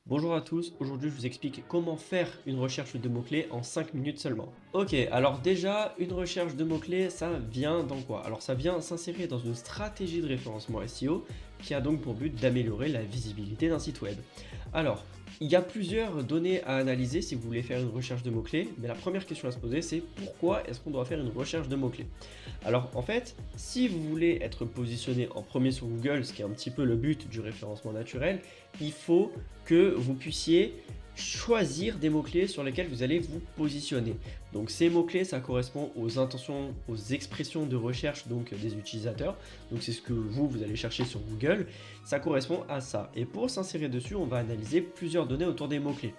Bonjour à tous, aujourd'hui je vous explique comment faire une recherche de mots-clés en 5 minutes seulement. Ok, alors déjà, une recherche de mots-clés, ça vient dans quoi? Alors ça vient s'insérer dans une stratégie de référencement SEO qui a donc pour but d'améliorer la visibilité d'un site web. Alors, il y a plusieurs données à analyser si vous voulez faire une recherche de mots-clés, mais la première question à se poser c'est pourquoi est-ce qu'on doit faire une recherche de mots-clés? Alors en fait, si vous voulez être positionné en premier sur Google, ce qui est un petit peu le but du référencement naturel, il faut que vous puissiez choisir des mots-clés sur lesquels vous allez vous positionner. Donc ces mots-clés, ça correspond aux intentions, aux expressions de recherche donc des utilisateurs. Donc c'est ce que vous allez chercher sur Google. Ça correspond à ça. Et pour s'insérer dessus, on va analyser plusieurs données autour des mots-clés.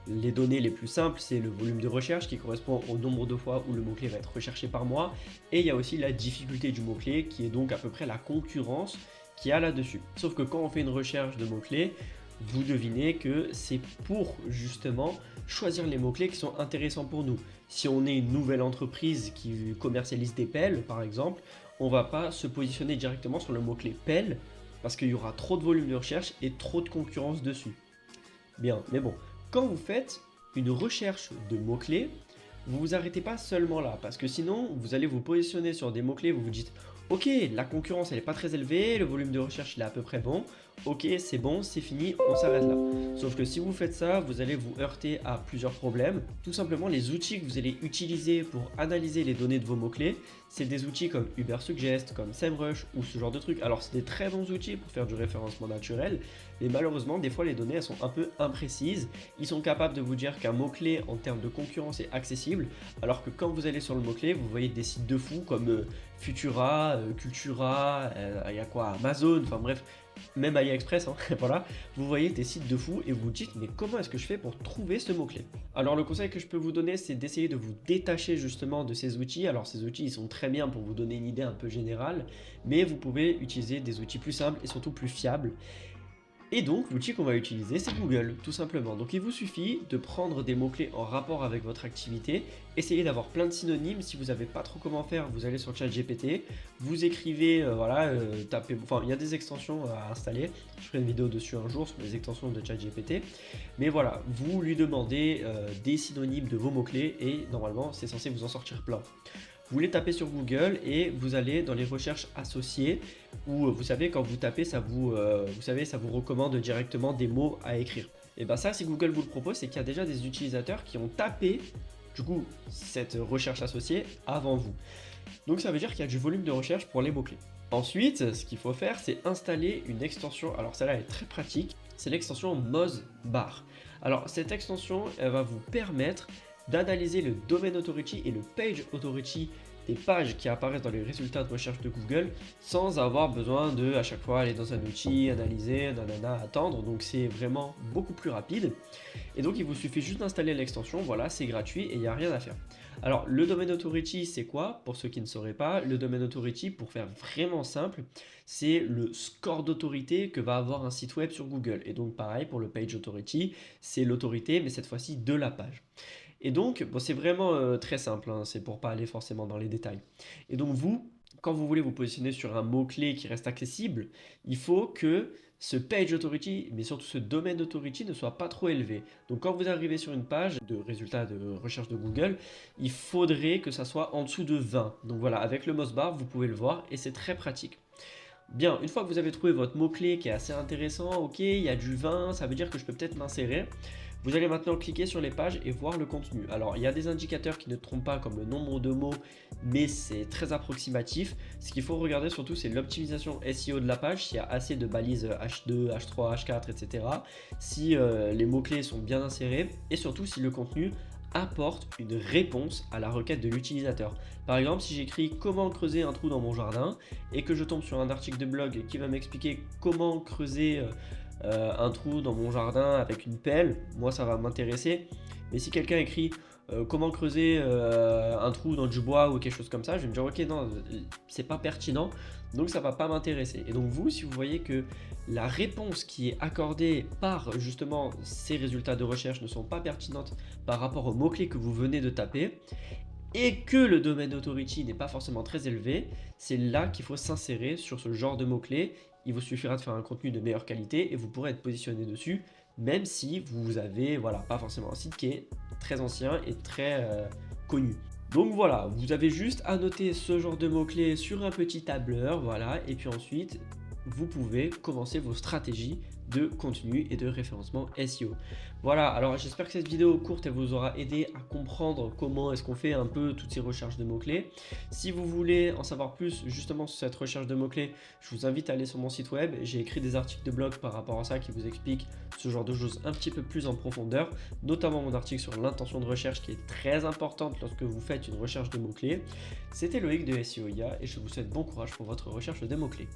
Les données les plus simples, c'est le volume de recherche qui correspond au nombre de fois où le mot-clé va être recherché par mois. Et il y a aussi la difficulté du mot-clé qui est donc à peu près la concurrence qu'il y a là-dessus. Sauf que quand on fait une recherche de mots-clés, vous devinez que c'est pour justement choisir les mots-clés qui sont intéressants pour nous. Si on est une nouvelle entreprise qui commercialise des pelles, par exemple, on ne va pas se positionner directement sur le mot-clé pelle parce qu'il y aura trop de volume de recherche et trop de concurrence dessus. Bien, mais bon, quand vous faites une recherche de mots-clés, vous vous arrêtez pas seulement là, parce que sinon, vous allez vous positionner sur des mots-clés, vous vous dites, ok, la concurrence elle est pas très élevée, le volume de recherche il est à peu près bon, ok, c'est bon, c'est fini, on s'arrête là. Sauf que si vous faites ça, vous allez vous heurter à plusieurs problèmes. Tout simplement, les outils que vous allez utiliser pour analyser les données de vos mots-clés, c'est des outils comme Ubersuggest, comme SEMrush ou ce genre de trucs. Alors, c'est des très bons outils pour faire du référencement naturel, mais malheureusement, des fois, les données elles sont un peu imprécises. Ils sont capables de vous dire qu'un mot-clé en termes de concurrence est accessible, alors que quand vous allez sur le mot-clé, vous voyez des sites de fous comme Futura, Cultura, il y a quoi, Amazon, enfin bref, même AliExpress, hein, voilà, vous voyez des sites de fous et vous vous dites mais comment est-ce que je fais pour trouver ce mot-clé? Alors le conseil que je peux vous donner c'est d'essayer de vous détacher justement de ces outils. Alors ces outils ils sont très bien pour vous donner une idée un peu générale, mais vous pouvez utiliser des outils plus simples et surtout plus fiables. Et donc, l'outil qu'on va utiliser, c'est Google, tout simplement. Donc, il vous suffit de prendre des mots-clés en rapport avec votre activité, essayez d'avoir plein de synonymes. Si vous savez pas trop comment faire, vous allez sur ChatGPT, vous écrivez, voilà, tapez, enfin, il y a des extensions à installer. Je ferai une vidéo dessus un jour sur les extensions de ChatGPT. Mais voilà, vous lui demandez des synonymes de vos mots-clés et normalement, c'est censé vous en sortir plein. Vous les tapez sur Google et vous allez dans les recherches associées où vous savez quand vous tapez ça vous recommande directement des mots à écrire. Et bien ça si Google vous le propose c'est qu'il y a déjà des utilisateurs qui ont tapé du coup cette recherche associée avant vous. Donc ça veut dire qu'il y a du volume de recherche pour les mots-clés. Ensuite, ce qu'il faut faire, c'est installer une extension. Alors celle-là est très pratique. C'est l'extension Mozbar. Alors cette extension, elle va vous permettre d'analyser le domaine authority et le page authority des pages qui apparaissent dans les résultats de recherche de Google sans avoir besoin de à chaque fois aller dans un outil, analyser, nanana, attendre. Donc c'est vraiment beaucoup plus rapide. Et donc il vous suffit juste d'installer l'extension, voilà, c'est gratuit et il n'y a rien à faire. Alors le domaine authority c'est quoi? Pour ceux qui ne sauraient pas, le domaine authority pour faire vraiment simple, c'est le score d'autorité que va avoir un site web sur Google. Et donc pareil pour le page authority, c'est l'autorité mais cette fois-ci de la page. Et donc, bon, c'est vraiment très simple, hein, c'est pour pas aller forcément dans les détails. Et donc vous, quand vous voulez vous positionner sur un mot-clé qui reste accessible, il faut que ce page authority, mais surtout ce domaine authority ne soit pas trop élevé. Donc quand vous arrivez sur une page de résultats de recherche de Google, il faudrait que ça soit en dessous de 20. Donc voilà, avec le Mozbar, vous pouvez le voir et c'est très pratique. Bien, une fois que vous avez trouvé votre mot-clé qui est assez intéressant, ok, il y a du 20, ça veut dire que je peux peut-être m'insérer. Vous allez maintenant cliquer sur les pages et voir le contenu. Alors, il y a des indicateurs qui ne trompent pas comme le nombre de mots, mais c'est très approximatif. Ce qu'il faut regarder surtout, c'est l'optimisation SEO de la page, s'il y a assez de balises H2, H3, H4, etc. Si les mots-clés sont bien insérés et surtout si le contenu apporte une réponse à la requête de l'utilisateur. Par exemple, si j'écris comment creuser un trou dans mon jardin et que je tombe sur un article de blog qui va m'expliquer comment creuser un trou dans mon jardin avec une pelle, moi ça va m'intéresser. Mais si quelqu'un écrit comment creuser un trou dans du bois ou quelque chose comme ça, je vais me dire ok non, c'est pas pertinent, donc ça va pas m'intéresser. Et donc vous, si vous voyez que la réponse qui est accordée par justement ces résultats de recherche ne sont pas pertinentes par rapport aux mots-clés que vous venez de taper, et que le domaine authority n'est pas forcément très élevé, c'est là qu'il faut s'insérer sur ce genre de mots-clés. Il vous suffira de faire un contenu de meilleure qualité et vous pourrez être positionné dessus même si vous avez, voilà, pas forcément un site qui est très ancien et très connu. Donc voilà, vous avez juste à noter ce genre de mots-clés sur un petit tableur, voilà, et puis ensuite, vous pouvez commencer vos stratégies de contenu et de référencement SEO. Voilà, alors j'espère que cette vidéo courte elle vous aura aidé à comprendre comment est-ce qu'on fait un peu toutes ces recherches de mots-clés. Si vous voulez en savoir plus justement sur cette recherche de mots-clés, je vous invite à aller sur mon site web. J'ai écrit des articles de blog par rapport à ça qui vous expliquent ce genre de choses un petit peu plus en profondeur, notamment mon article sur l'intention de recherche qui est très importante lorsque vous faites une recherche de mots-clés. C'était Loïc de SEO IA et je vous souhaite bon courage pour votre recherche de mots-clés.